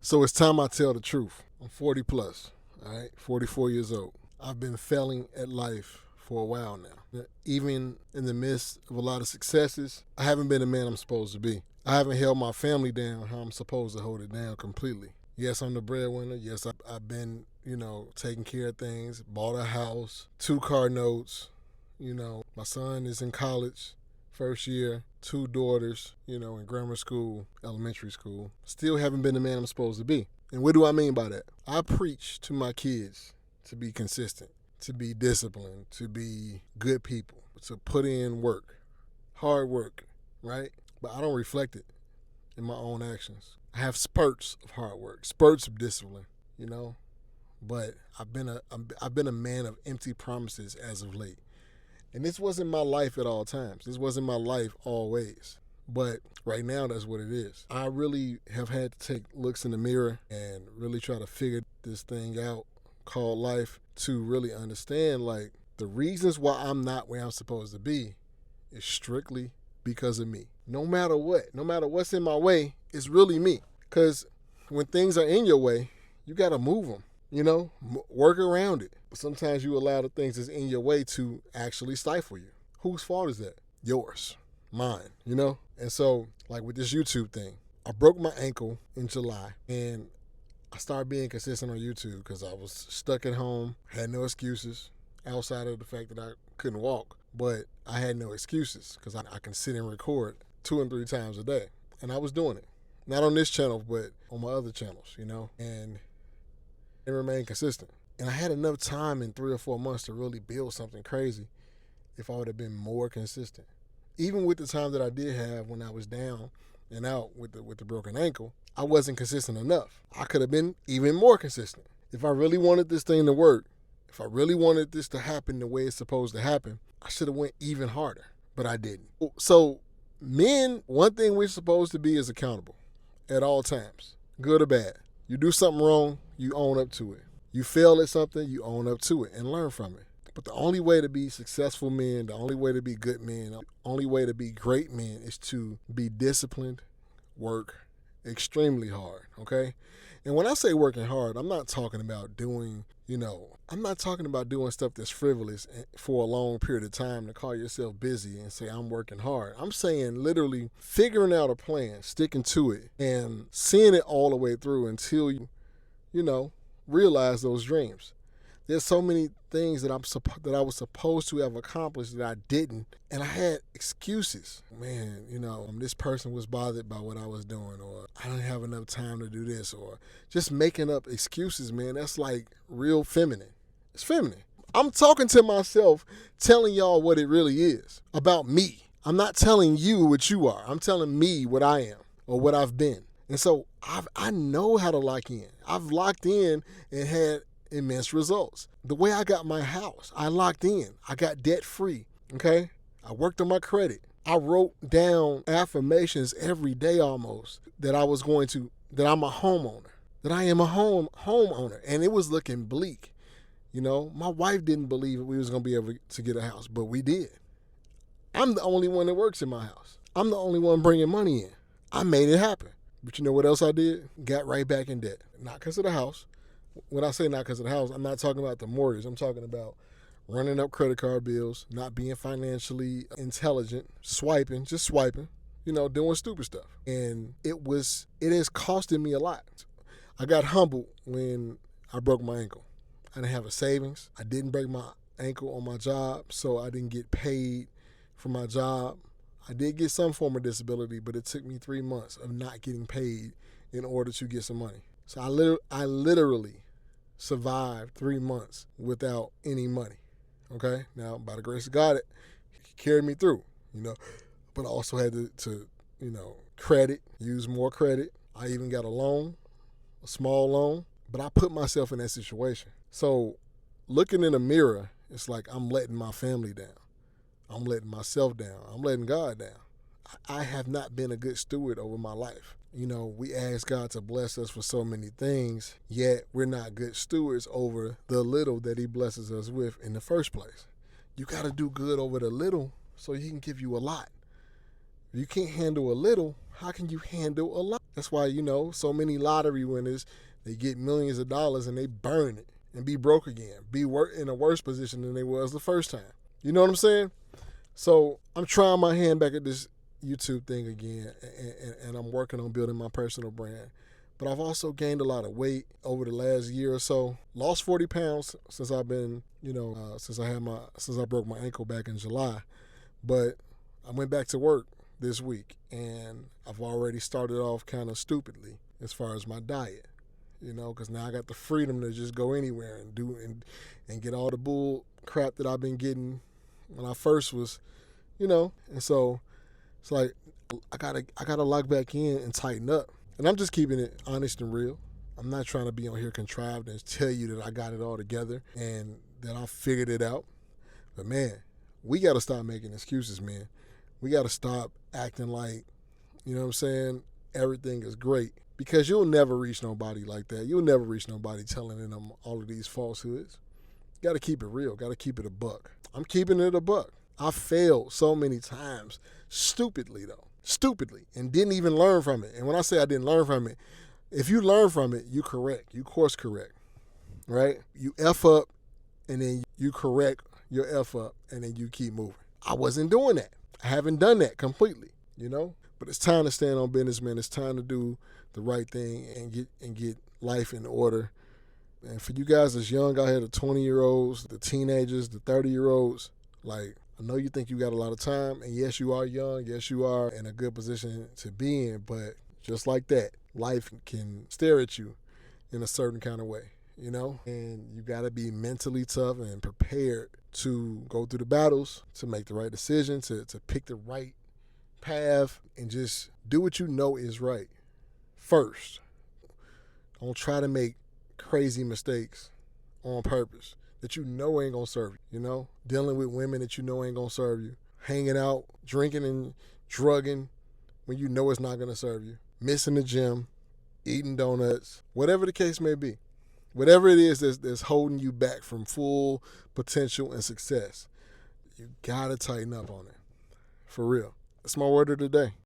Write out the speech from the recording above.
So it's time I tell the truth. I'm 40 plus, all right, 44 years old. I've been failing at life for a while now. Even in the midst of a lot of successes, I haven't been the man I'm supposed to be. I haven't held my family down how I'm supposed to hold it down completely. Yes, I'm the breadwinner. Yes, I've been, taking care of things, bought a house, 2 car notes. My son is in college, first year, 2 daughters, in grammar school, elementary school. Still haven't been the man I'm supposed to be. And what do I mean by that? I preach to my kids to be consistent, to be disciplined, to be good people, to put in work, hard work, right? But I don't reflect it in my own actions. I have spurts of hard work, spurts of discipline, but I've been a man of empty promises as of late. And this wasn't my life at all times. This wasn't my life always. But right now, that's what it is. I really have had to take looks in the mirror and really try to figure this thing out called life to really understand, like, the reasons why I'm not where I'm supposed to be is strictly because of me. No matter what's in my way, it's really me. Because when things are in your way, you got to move them, work around it. But sometimes you allow the things that's in your way to actually stifle you. Whose fault is that? Yours, mine, And so, like with this YouTube thing, I broke my ankle in July, and I started being consistent on YouTube because I was stuck at home, had no excuses outside of the fact that I couldn't walk. But I had no excuses because I can sit and record 2 and 3 times a day. And I was doing it. Not on this channel, but on my other channels, and it remained consistent. And I had enough time in 3 or 4 months to really build something crazy if I would have been more consistent. Even with the time that I did have when I was down and out with the broken ankle, I wasn't consistent enough. I could have been even more consistent. If I really wanted this thing to work, if I really wanted this to happen the way it's supposed to happen, I should have went even harder, but I didn't. So men, one thing we're supposed to be is accountable at all times, good or bad. You do something wrong, you own up to it. You fail at something, you own up to it and learn from it. But the only way to be successful men, the only way to be good men, the only way to be great men is to be disciplined, work extremely hard, okay? And when I say working hard, I'm not talking about doing stuff that's frivolous for a long period of time to call yourself busy and say, I'm working hard. I'm saying literally figuring out a plan, sticking to it, and seeing it all the way through until you realize those dreams. There's so many things that I was supposed to have accomplished that I didn't, and I had excuses. Man, this person was bothered by what I was doing, or I didn't have enough time to do this, or just making up excuses, man. That's like real feminine. It's feminine. I'm talking to myself, telling y'all what it really is about me. I'm not telling you what you are. I'm telling me what I am or what I've been. And so I know how to lock in. I've locked in and had immense results. The way I got my house, I locked in. I got debt free. Okay? I worked on my credit. I wrote down affirmations every day almost that I'm a homeowner, that I am a homeowner. And it was looking bleak. My wife didn't believe we was going to be able to get a house, but we did. I'm the only one that works in my house. I'm the only one bringing money in. I made it happen. But you know what else I did? Got right back in debt. Not because of the house. When I say not because of the house, I'm not talking about the mortgage. I'm talking about running up credit card bills, not being financially intelligent, just swiping, doing stupid stuff. And it has costed me a lot. I got humbled when I broke my ankle. I didn't have a savings. I didn't break my ankle on my job, so I didn't get paid for my job. I did get some form of disability, but it took me 3 months of not getting paid in order to get some money. So I literally survived 3 months without any money. Okay? Now, by the grace of God, He carried me through, But I also had to use more credit. I even got a loan, a small loan, but I put myself in that situation. So looking in the mirror, it's like I'm letting my family down. I'm letting myself down. I'm letting God down. I have not been a good steward over my life. We ask God to bless us for so many things, yet we're not good stewards over the little that He blesses us with in the first place. You got to do good over the little so He can give you a lot. If you can't handle a little, how can you handle a lot? That's why, so many lottery winners, they get millions of dollars and they burn it and be broke again, be in a worse position than they was the first time. You know what I'm saying? So I'm trying my hand back at this YouTube thing again, and I'm working on building my personal brand. But I've also gained a lot of weight over the last year or so. Lost 40 pounds since I've been, since I broke my ankle back in July. But I went back to work this week, and I've already started off kind of stupidly as far as my diet, because now I got the freedom to just go anywhere and do and get all the bull crap that I've been getting when I first was, and so it's like I gotta lock back in and tighten up. And I'm just keeping it honest and real. I'm not trying to be on here contrived and tell you that I got it all together and that I figured it out. But man, we got to stop making excuses, man. We got to stop acting like, everything is great. Because you'll never reach nobody like that. You'll never reach nobody telling them all of these falsehoods. Got to keep it real. Got to keep it a buck. I'm keeping it a buck. I failed so many times, stupidly, and didn't even learn from it. And when I say I didn't learn from it, if you learn from it, you course correct, right? You F up, and then you correct your F up, and then you keep moving. I wasn't doing that. I haven't done that completely, But it's time to stand on business, man. It's time to do the right thing and get life in order. And for you guys that's young out here, the 20-year-olds, the teenagers, the 30-year-olds, like, I know you think you got a lot of time, and yes, you are young. Yes, you are in a good position to be in, but just like that, life can stare at you in a certain kind of way, And you got to be mentally tough and prepared to go through the battles, to make the right decision, to pick the right path, and just do what you know is right first. Don't try to make crazy mistakes on purpose that ain't gonna serve you, Dealing with women that ain't gonna serve you. Hanging out, drinking and drugging when it's not gonna serve you. Missing the gym, eating donuts, whatever the case may be. Whatever it is that's holding you back from full potential and success, you gotta tighten up on it. For real. That's my word of the day.